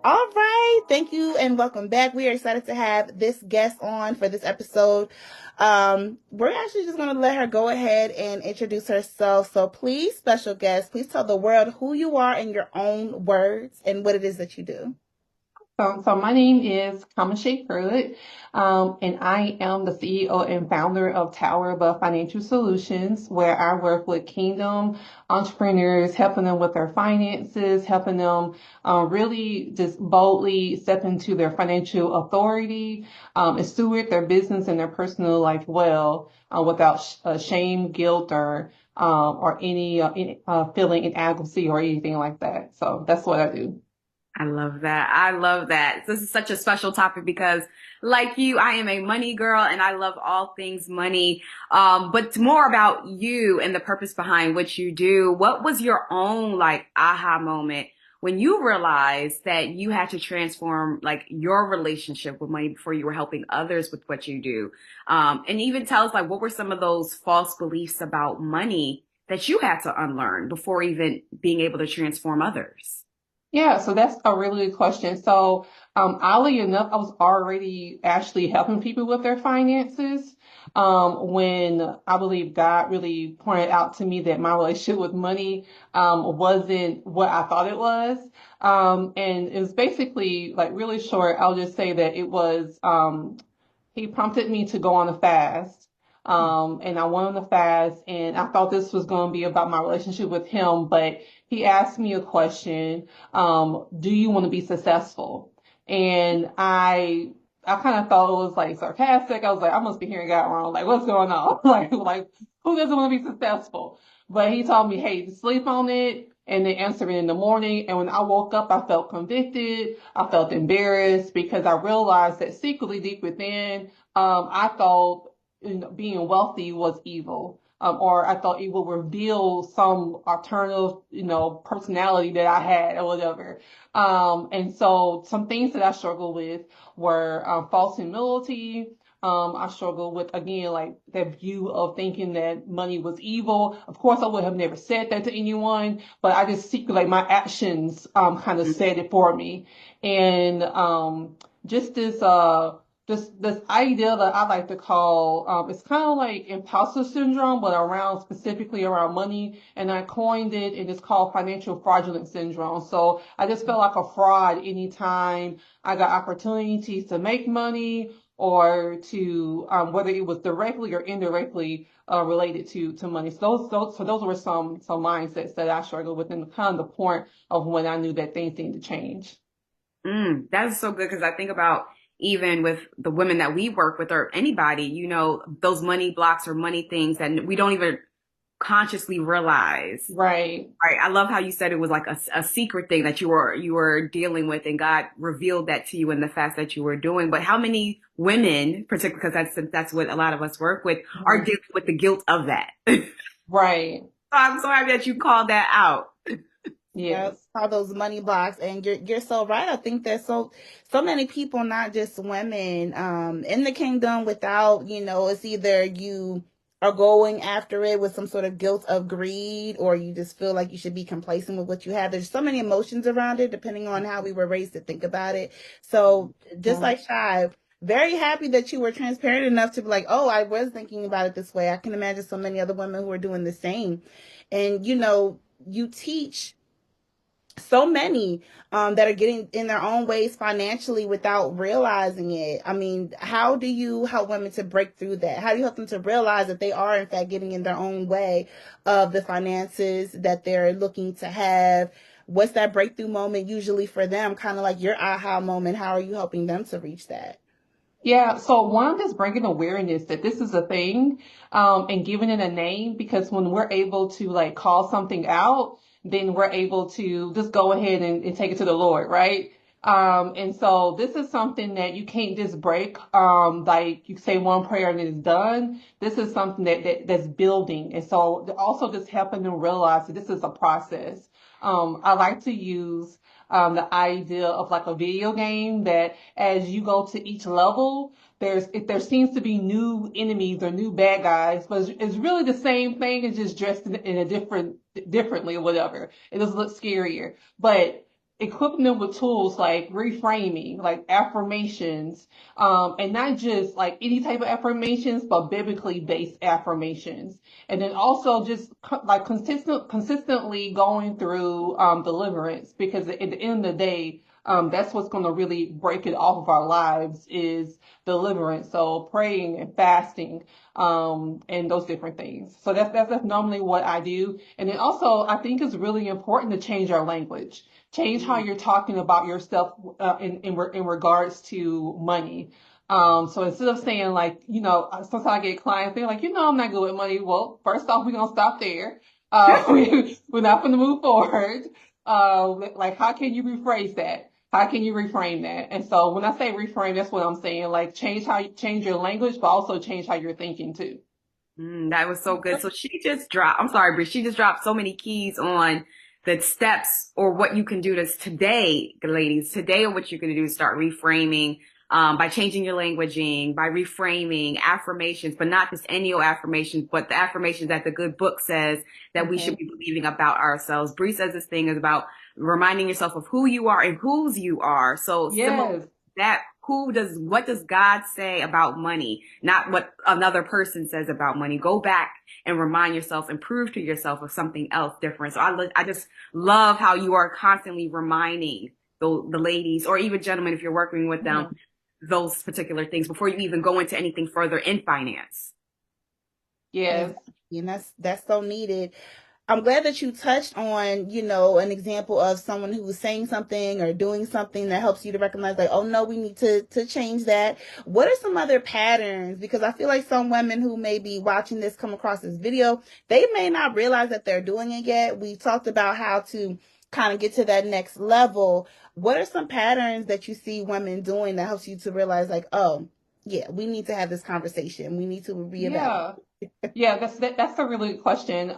All right. Thank you and welcome back. We are excited to have this guest on for this episode. We're actually just going to let her go ahead and introduce herself. So please, special guest, please tell the world who you are in your own words and what it is that you do. So my name is Kiameshea Prewitt, and I am the CEO and founder of Tower Above Financial Solutions, where I work with Kingdom entrepreneurs, helping them with their finances, helping them really just boldly step into their financial authority, and steward their business and their personal life well, without shame, guilt, or any feeling inadequacy or anything like that. So that's what I do. I love that. I love that. This is such a special topic because, like you, I am a money girl and I love all things money. But more about you and the purpose behind what you do. What was your own like aha moment when you realized that you had to transform like your relationship with money before you were helping others with what you do? And even tell us like what were some of those false beliefs about money that you had to unlearn before even being able to transform others? Yeah, so that's a really good question. So, oddly enough, I was already actually helping people with their finances, when I believe God really pointed out to me that my relationship with money, wasn't what I thought it was. And it was basically like really short. I'll just say that it was, he prompted me to go on a fast. And I went on the fast and I thought this was going to be about my relationship with him, but he asked me a question. Do you want to be successful? And I kind of thought it was like sarcastic. I was like, I must be hearing God wrong. Like, what's going on? Like, who doesn't want to be successful? But he told me, hey, sleep on it and then answer it in the morning. And when I woke up, I felt convicted. I felt embarrassed because I realized that secretly deep within, I thought being wealthy was evil. Or I thought it would reveal some alternative, personality that I had or whatever. And so some things that I struggled with were false humility. I struggled with, again, like that view of thinking that money was evil. Of course, I would have never said that to anyone, but I just secretly, like my actions, kind of said it for me. And, just this idea that I like to call, it's kind of like imposter syndrome, but around specifically around money. And I coined it and it's called financial fraudulent syndrome. So I just felt like a fraud anytime I got opportunities to make money or to, whether it was directly or indirectly, related to money. So those were some mindsets that I struggled with and kind of the point of when I knew that things needed to change. That is so good because I think about even with the women that we work with or anybody, those money blocks or money things that we don't even consciously realize. Right. Right. I love how you said it was like a secret thing that you were dealing with and God revealed that to you in the fast that you were doing. But how many women, particularly because that's what a lot of us work with, are Mhm. dealing with the guilt of that. So Right. I'm so happy that you called that out. Yep, Yes. all those money blocks, and you're so right. I think there's so many people, not just women, in the kingdom without, it's either you are going after it with some sort of guilt of greed, or you just feel like you should be complacent with what you have. There's so many emotions around it, depending on how we were raised to think about it. So just Yeah. like Shy, very happy that you were transparent enough to be like, oh, I was thinking about it this way. I can imagine so many other women who are doing the same, and you teach so many that are getting in their own ways financially without realizing it. I mean, how do you help women to break through that? How do you help them to realize that they are, in fact, getting in their own way of the finances that they're looking to have? What's that breakthrough moment usually for them? Kind of like your aha moment. How are you helping them to reach that? Yeah, so one, just bringing awareness that this is a thing, and giving it a name, because when we're able to like call something out, then we're able to just go ahead and take it to the Lord, right? And so this is something that you can't just break, like you say one prayer and it's done. This is something that's building. And so also just helping them realize that this is a process. I like to use, the idea of like a video game that as you go to each level, there seems to be new enemies or new bad guys, but it's really the same thing. It's just dressed in a differently or whatever. It does look scarier, but equipping them with tools like reframing, like affirmations, and not just like any type of affirmations, but biblically based affirmations. And then also just like consistently going through deliverance, because at the end of the day, that's what's going to really break it off of our lives is deliverance. So praying and fasting, and those different things. So that's normally what I do. And then also, I think it's really important to change our language, change how you're talking about yourself in regards to money. So instead of saying like, sometimes I get clients, they're like, I'm not good with money. Well, first off, we're going to stop there. We're not going to move forward. Like, how can you rephrase that? How can you reframe that? And so when I say reframe, that's what I'm saying. Like change your language, but also change how you're thinking too. That was so good. So I'm sorry, Bree, she just dropped so many keys on the steps or what you can do today, ladies, today, or what you can do to start reframing, by changing your languaging, by reframing affirmations, but not just any old affirmations, but the affirmations that the good book says that we should be believing about ourselves. Bree says this thing is about reminding yourself of who you are and whose you are. So similar Yes. that what does God say about money, not what another person says about money. Go back and remind yourself and prove to yourself of something else different. So I just love how you are constantly reminding the ladies or even gentlemen, if you're working with them, those particular things before you even go into anything further in finance. Yes. And that's so needed. I'm glad that you touched on, an example of someone who was saying something or doing something that helps you to recognize like, oh no, we need to change that. What are some other patterns? Because I feel like some women who may be watching this, come across this video, they may not realize that they're doing it yet. We talked about how to kind of get to that next level. What are some patterns that you see women doing that helps you to realize like, oh yeah, we need to have this conversation. We need to reevaluate. Yeah, that's a really good question.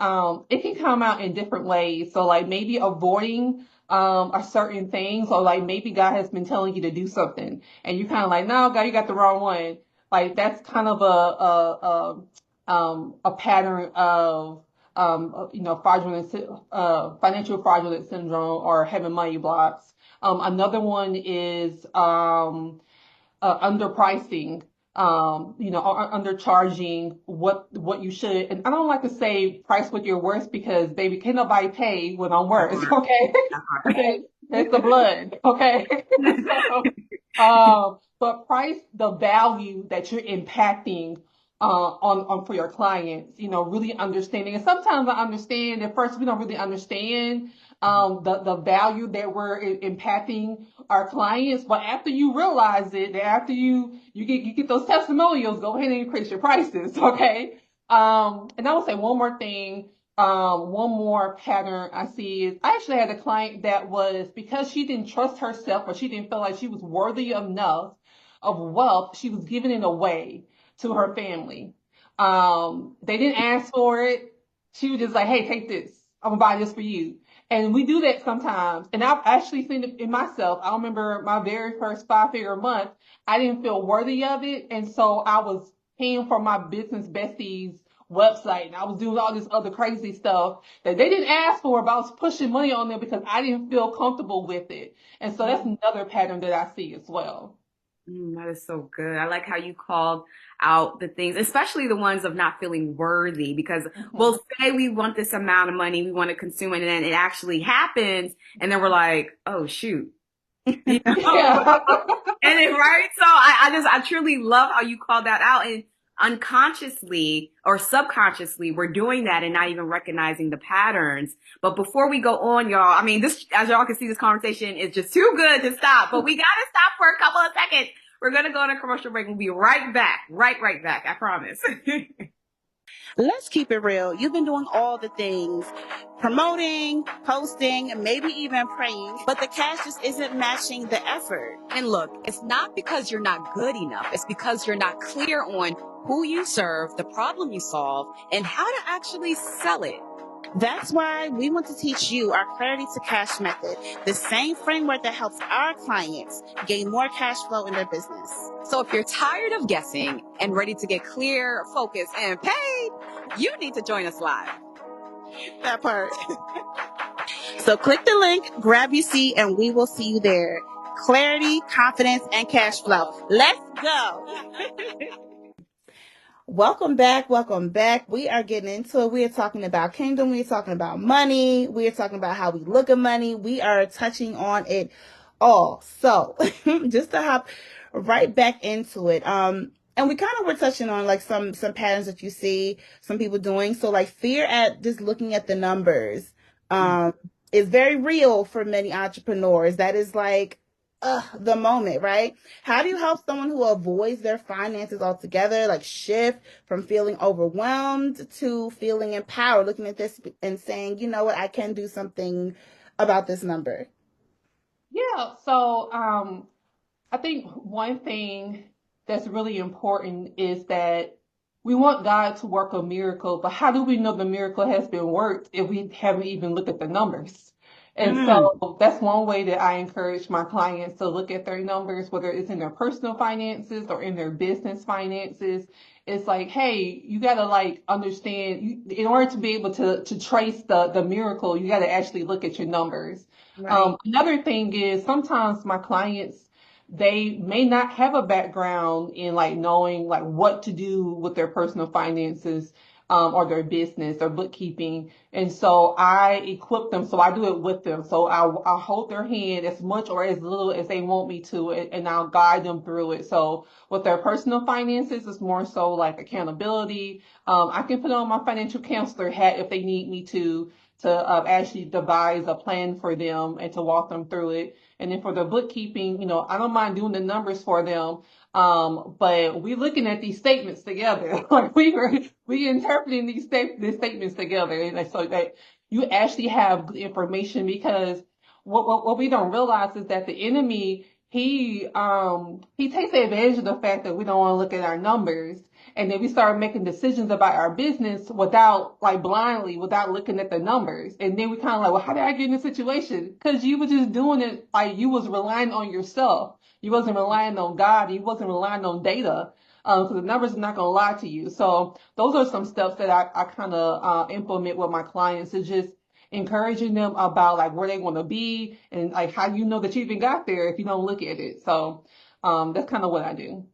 It can come out in different ways. So like maybe avoiding a certain things, or like maybe God has been telling you to do something and you kind of like, no, God, you got the wrong one. Like that's kind of a pattern of financial fraudulent syndrome or having money blocks. Another one is underpricing, or undercharging what you should. And I don't like to say price what you're worth because baby, can't nobody pay what I'm worth. Okay, okay, it's the blood. Okay, but price the value that you're impacting on for your clients. Really understanding. And sometimes I understand at first we don't really understand the value that we're impacting our clients. But after you realize it, after you get those testimonials, go ahead and increase your prices, okay? And I would say one more thing. One more pattern I see is I actually had a client that was, because she didn't trust herself or she didn't feel like she was worthy enough of wealth, she was giving it away to her family. They didn't ask for it. She was just like, hey, take this. I'm gonna buy this for you. And we do that sometimes. And I've actually seen it in myself. I remember my very first 5-figure month, I didn't feel worthy of it. And so I was paying for my business besties website and I was doing all this other crazy stuff that they didn't ask for, but I was pushing money on them because I didn't feel comfortable with it. And so that's another pattern that I see as well. That is so good. I like how you called out the things, especially the ones of not feeling worthy, because we'll say we want this amount of money, we want to consume it, and then it actually happens, and then we're like, oh shoot. You know? Yeah. And it, right? So I truly love how you called that out. And unconsciously or subconsciously, we're doing that and not even recognizing the patterns. But before we go on, y'all, I mean, this, as y'all can see, this conversation is just too good to stop, but we got to stop for a couple of seconds. We're going to go on a commercial break. We'll be right back. Right back. I promise. Let's keep it real. You've been doing all the things, promoting, posting, maybe even praying, but the cash just isn't matching the effort. And look, it's not because you're not good enough. It's because you're not clear on who you serve, the problem you solve, and how to actually sell it. That's why we want to teach you our Clarity to Cash method, the same framework that helps our clients gain more cash flow in their business. So if you're tired of guessing and ready to get clear, focused, and paid, you need to join us live. That part. So click the link, grab your seat, and we will see you there. Clarity, confidence, and cash flow. Let's go. Welcome back. Welcome back. We are getting into it. We are talking about kingdom. We are talking about money. We are talking about how we look at money. We are touching on it all. So just to hop right back into it. And we kind of were touching on like some patterns that you see some people doing. So like fear at just looking at the numbers, is very real for many entrepreneurs. That is like, the moment, right? How do you help someone who avoids their finances altogether, like shift from feeling overwhelmed to feeling empowered, looking at this and saying, you know what, I can do something about this number? Yeah, so I think one thing that's really important is that we want God to work a miracle, but how do we know the miracle has been worked if we haven't even looked at the numbers? And Mm, so that's one way that I encourage my clients to look at their numbers, whether it's in their personal finances or in their business finances. It's like, hey, you gotta like understand in order to be able to trace the miracle, you gotta actually look at your numbers. right. Another thing is sometimes my clients they may not have a background in like knowing like what to do with their personal finances or their business or bookkeeping. And so I equip them. So I do it with them. So I hold their hand as much or as little as they want me to, and I'll guide them through it. So with their personal finances, it's more so like accountability. I can put on my financial counselor hat if they need me to actually devise a plan for them and to walk them through it. And then for the bookkeeping, I don't mind doing the numbers for them. But we looking at these statements together. Like we interpreting these statements together. And so that you actually have good information because what we don't realize is that the enemy, he takes advantage of the fact that we don't want to look at our numbers. And then we start making decisions about our business without like blindly, without looking at the numbers. And then we kind of like, well, how did I get in this situation? Because you were just doing it like you was relying on yourself. You wasn't relying on God. You wasn't relying on data. So the numbers are not going to lie to you. So those are some steps that I kind of implement with my clients is just encouraging them about like where they want to be and like how you know that you even got there if you don't look at it. So that's kind of what I do.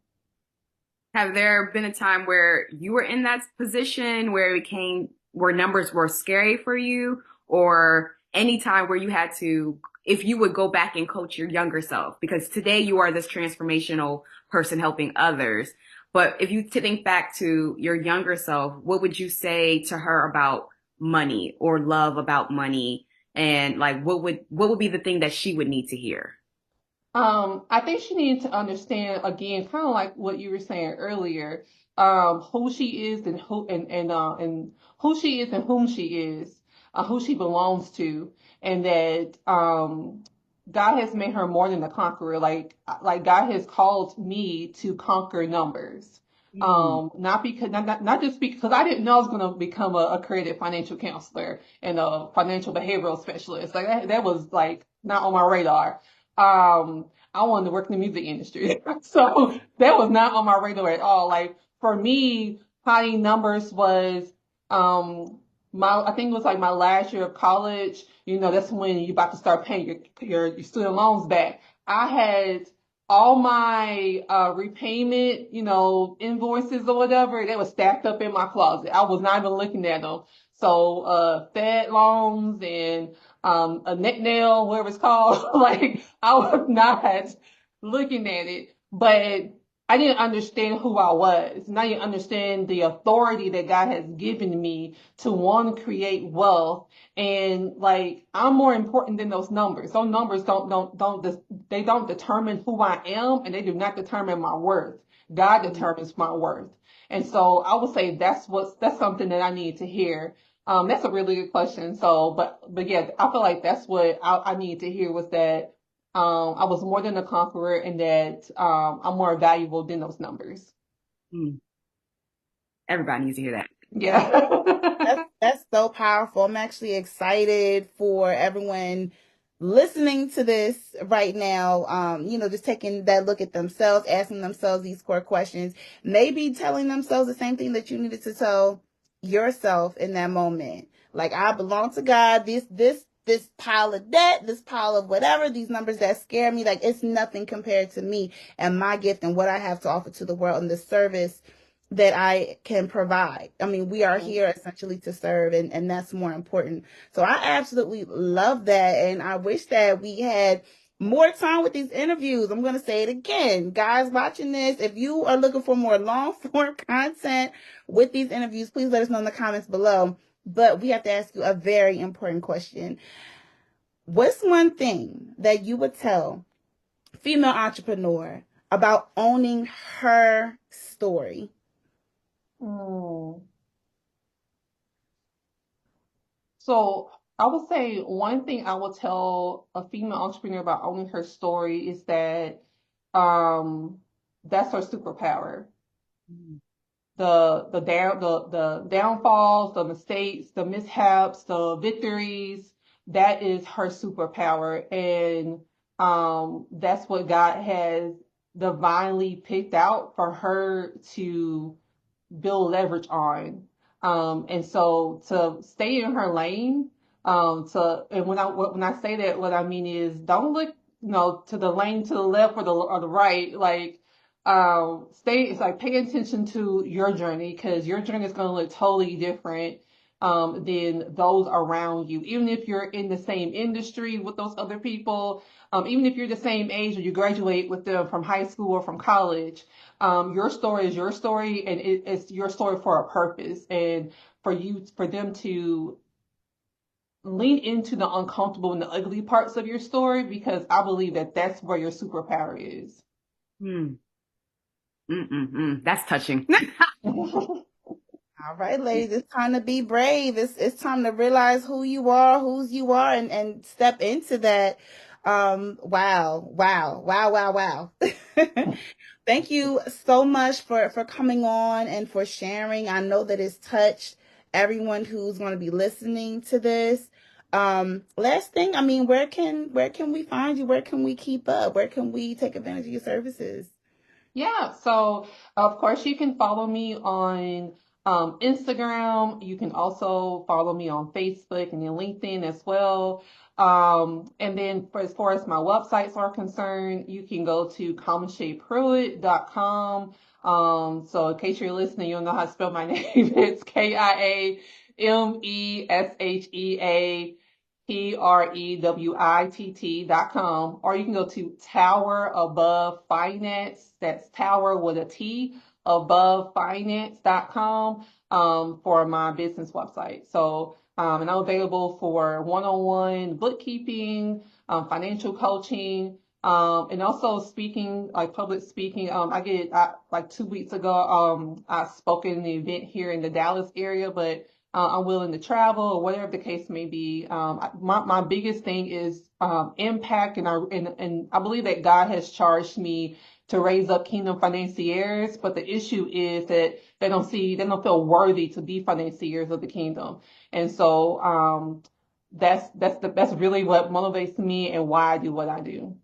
Have there been a time where you were in that position where where numbers were scary for you, or any time where you had to, if you would go back and coach your younger self? Because today you are this transformational person helping others. But if you think back to your younger self, what would you say to her about money or love about money? And like, what would be the thing that she would need to hear? I think she needs to understand again, kind of like what you were saying earlier, who she is and who she is and whom she is, who she belongs to, and that God has made her more than a conqueror. Like God has called me to conquer numbers. Mm, Not because not just because I didn't know I was going to become a accredited financial counselor and a financial behavioral specialist. Like that was like not on my radar. I wanted to work in the music industry. So that was not on my radar at all. Like for me, hiding numbers was I think it was like my last year of college. That's when you're about to start paying your student loans back. I had all my repayment, invoices or whatever, they were stacked up in my closet. I was not even looking at them. So Fed loans and a neck nail, whatever it's called. Like I was not looking at it, but I didn't understand who I was. And I didn't understand the authority that God has given me to want to create wealth. And like I'm more important than those numbers. Those numbers they don't determine who I am, and they do not determine my worth. God determines my worth. And so I would say that's something that I need to hear. That's a really good question. So, but yeah, I feel like that's what I need to hear was that I was more than a conqueror and that I'm more valuable than those numbers. Hmm. Everybody needs to hear that. yeah. Yeah. That's so powerful. I'm actually excited for everyone listening to this right now. Just taking that look at themselves, asking themselves these core questions, maybe telling themselves the same thing that you needed to tell yourself in that moment. Like, I belong to God. This this pile of debt, this pile of whatever, these numbers that scare me, like it's nothing compared to me and my gift and what I have to offer to the world and the service that I can provide. I mean, we are here essentially to serve, and that's more important. So I absolutely love that. And I wish that we had more time with these interviews. I'm going to say it again. Guys watching this, if you are looking for more long form content with these interviews, please let us know in the comments below. But we have to ask you a very important question. What's one thing that you would tell a female entrepreneur about owning her story? So I would say one thing I will tell a female entrepreneur about owning her story is that that's her superpower. The downfalls, the mistakes, the mishaps, the victories, that is her superpower. And that's what God has divinely picked out for her to build leverage on. And so to stay in her lane, and when I say that, what I mean is don't look, to the lane to the left or the right. Like, it's like pay attention to your journey, because your journey is going to look totally different than those around you. Even if you're in the same industry with those other people, even if you're the same age or you graduate with them from high school or from college, your story is your story, and it's your story for a purpose, and for them to lean into the uncomfortable and the ugly parts of your story, because I believe that that's where your superpower is. That's touching. All right, ladies, it's time to be brave. It's time to realize who you are, whose you are, and step into that. Wow. Thank you so much for coming on and for sharing. I know that it's touched everyone who's going to be listening to this. Last thing, I mean, where can we find you? Where can we keep up? Where can we take advantage of your services? Yeah, so of course you can follow me on Instagram. You can also follow me on Facebook and then LinkedIn as well. And then as far as my websites are concerned, you can go to kiamesheaprewitt.com. So in case you're listening, you'll know how to spell my name. It's KIAMESHEA Prewitt.com, or you can go to Tower Above Finance. That's Tower with a T, abovefinance.com, for my business website. So, and I'm available for one-on-one bookkeeping, financial coaching, and also speaking, like public speaking. Like 2 weeks ago, I spoke at an event here in the Dallas area, but I'm willing to travel or whatever the case may be. My biggest thing is impact, and I believe that God has charged me to raise up kingdom financiers, but the issue is that they don't feel worthy to be financiers of the kingdom. And so that's really what motivates me and why I do what I do.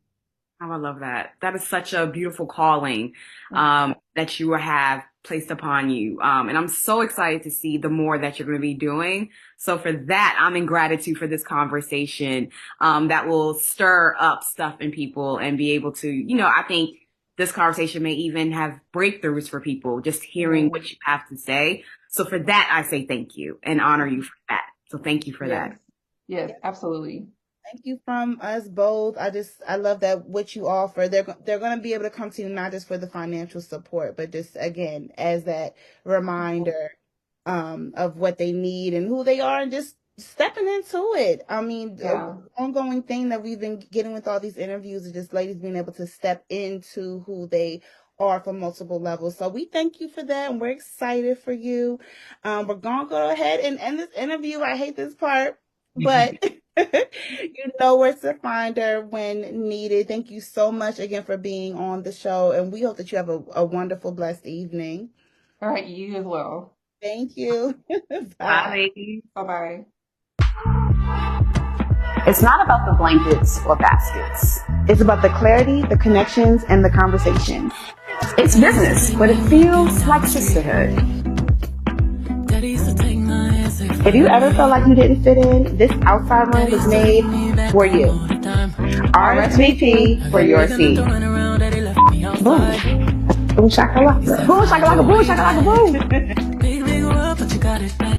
Oh, I love that. That is such a beautiful calling that you have placed upon you. And I'm so excited to see the more that you're going to be doing. So for that, I'm in gratitude for this conversation that will stir up stuff in people and be able to, I think this conversation may even have breakthroughs for people, just hearing what you have to say. So for that, I say thank you and honor you for that. So thank you for that. Yes, absolutely. Thank you from us both. I love that what you offer. They're going to be able to come to you not just for the financial support, but just again as that reminder of what they need and who they are, and just stepping into it. I mean, the ongoing thing that we've been getting with all these interviews is just ladies being able to step into who they are from multiple levels. So we thank you for that, and we're excited for you. We're going to go ahead and end this interview. I hate this part, but you know where to find her when needed. Thank you so much again for being on the show, and we hope that you have a wonderful, blessed evening. All right, you as well. Thank you. Bye, ladies. Bye-bye. It's not about the blankets or baskets. It's about the clarity, the connections, and the conversations. It's business, but it feels like sisterhood. If you ever felt like you didn't fit in, this outside room was made for you. RSVP for your seat. Boom. Boom shakalaka. Boom shakalaka, boom shakalaka, boom.